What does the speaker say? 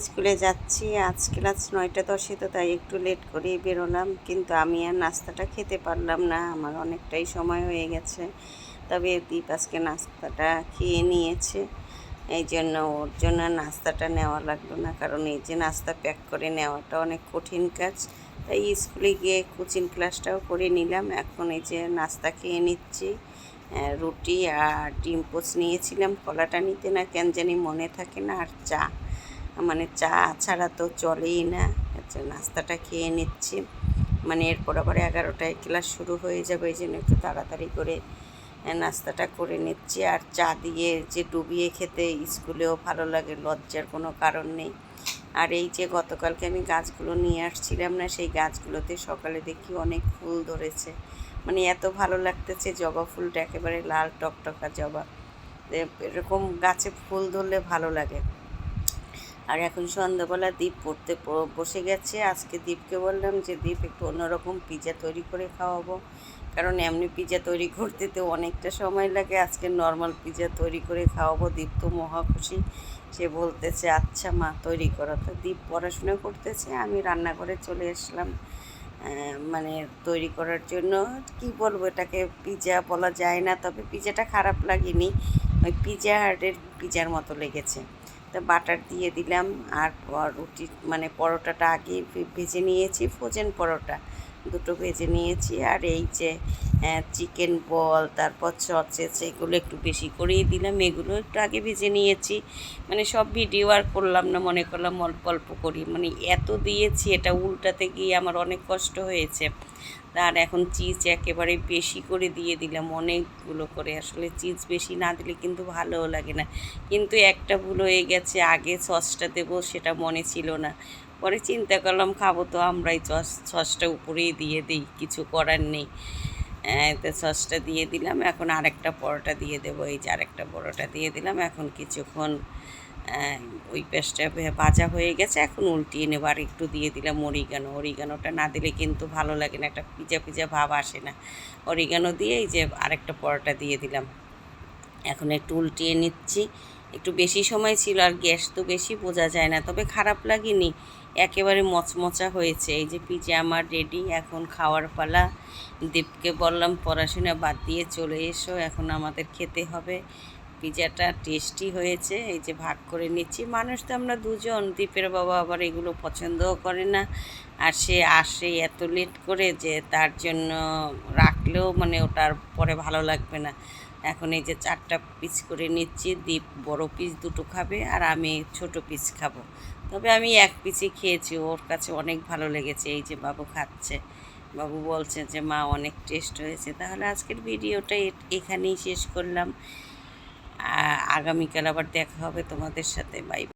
স্কুলে যাচ্ছি, আজ ক্লাস 9টা 10-এ, তো তাই একটু লেট করেই বেরোলাম। কিন্তু আমি আর নাস্তাটা খেতে পারলাম না, আমার অনেকটাই সময় হয়ে গেছে। তবে দীপ আজকে নাস্তাটা খেয়ে নিয়েছে, এই জন্য ওর জন্য নাস্তাটা নেওয়া লাগলো না, কারণ এই যে নাস্তা প্যাক করে নেওয়াটা অনেক কঠিন কাজ। তাই স্কুলে গিয়ে কোচিং ক্লাসটাও করে নিলাম। এখন এই যে নাস্তা খেয়ে নিচ্ছি, রুটি আর ডিম পোচ নিয়েছিলাম, কলাটা নিতে না কেন জানি মনে থাকে না, আর চা, মানে চা ছাড়া তো চলেই না। আচ্ছা, নাস্তাটা খেয়ে নিচ্ছি, মানে এরপর আবার 11টায় ক্লাস শুরু হয়ে যাবে, এই জন্য একটু তাড়াতাড়ি করে নাস্তাটা করে নিচ্ছি। আর চা দিয়ে যে ডুবিয়ে খেতে স্কুলেও ভালো লাগে, লজ্জার কোনো কারণ নেই। আর এই যে গতকালকে আমি গাছগুলো নিয়ে আসছিলাম না, সেই গাছগুলোতে সকালে দেখি অনেক ফুল ধরেছে, মানে এত ভালো লাগতেছে। জবা ফুলটা একেবারে লাল টকটকা জবা, এরকম গাছে ফুল ধরলে ভালো লাগে। আর এখন সন্ধ্যাবেলা দীপ পড়তে বসে গেছে। আজকে দীপকে বললাম যে দীপ একটু অন্যরকম পিৎজা তৈরি করে খাওয়াবো, কারণ এমনি পিৎজা তৈরি করতে তো অনেকটা সময় লাগে, আজকে নর্মাল পিৎজা তৈরি করে খাওয়াবো। দীপ তো মহা খুশি, সে বলতেছে আচ্ছা মা তৈরি করো। তো দীপ পড়াশোনা করতেছে, আমি রান্নাঘরে চলে আসলাম মানে তৈরি করার জন্য। কি বলবো, এটাকে পিৎজা বলা যায় না, তবে পিৎজাটা খারাপ লাগেনি, ওই পিৎজা হাটের পিৎজার মতো লেগেছে। তা বাটার দিয়ে দিলাম, আর রুটি মানে পরোটাটা আগে ভেজে নিয়েছি, ফ্রোজেন পরোটা দুটো ভেজে নিয়েছি। আর এই যে চিকেন বল, তারপর সসেস, এগুলো একটু বেশি করেই দিলাম, এগুলো একটু আগে ভেজে নিয়েছি। মানে সব ভিডিও আর করলাম না, মনে করলাম অল্প অল্প করি, মানে এত দিয়েছি, এটা উল্টাতে গিয়ে আমার অনেক কষ্ট হয়েছে। আর এখন চিজ একেবারে বেশি করে দিয়ে দিলাম, অনেকগুলো করে। আসলে চিজ বেশি না দিলে কিন্তু ভালোও লাগে না। কিন্তু একটা ভুল হয়ে গেছে, আগে সসটা দেবো সেটা মনে ছিল না, পরে চিন্তা করলাম খাবো তো আমরাই, সসটা উপরেই দিয়ে দিই, কিছু করার নেই। তো সসটা দিয়ে দিলাম, এখন আরেকটা পরোটা দিয়ে দেবো। এই যে আরেকটা পরোটা দিয়ে দিলাম। এখন কিছুক্ষণ ওই পেস্টটা ভাজা হয়ে গেছে, এখন উল্টিয়ে নেবো। আর একটু দিয়ে দিলাম অরিগানোটা না দিলে কিন্তু ভালো লাগে না, একটা পিজা পিজা ভাব আসে না। অরিগানো দিয়ে এই যে আরেকটা পরোটা দিয়ে দিলাম, এখন একটু উল্টিয়ে নিচ্ছি। একটু বেশি সময় ছিল, আর গ্যাস তো বেশি বোঝা যায় না, তবে খারাপ লাগেনি, একেবারে মচমচা হয়েছে। এই যে পিজা আমার রেডি, এখন খাওয়ার পালা। দীপকে বললাম পড়াশোনা বাদ দিয়ে চলে এসো, এখন আমাদের খেতে হবে। পিজাটা টেস্টি হয়েছে, এই যে ভাগ করে নিচ্ছি। মানুষ তো আমরা দুজন, দীপের বাবা আবার এগুলো পছন্দও করে না, আর সে আসে এত লেট করে যে তার জন্য রাখলেও মানে ওটার পরে ভালো লাগবে না। এখন এই যে 4টা পিস করে নিচ্ছি, দীপ বড় পিস দুটো খাবে, আর আমি ছোট পিস খাবো। তবে আমি এক পিসই খেয়েছি, ওর কাছে অনেক ভালো লেগেছে। এই যে বাবু খাচ্ছে, বাবু বলছে যে মা অনেক টেস্ট হয়েছে। তাহলে আজকের ভিডিওটা এখানেই শেষ করলাম, আগামীকাল আবার দেখা হবে তোমাদের সাথে। বাই।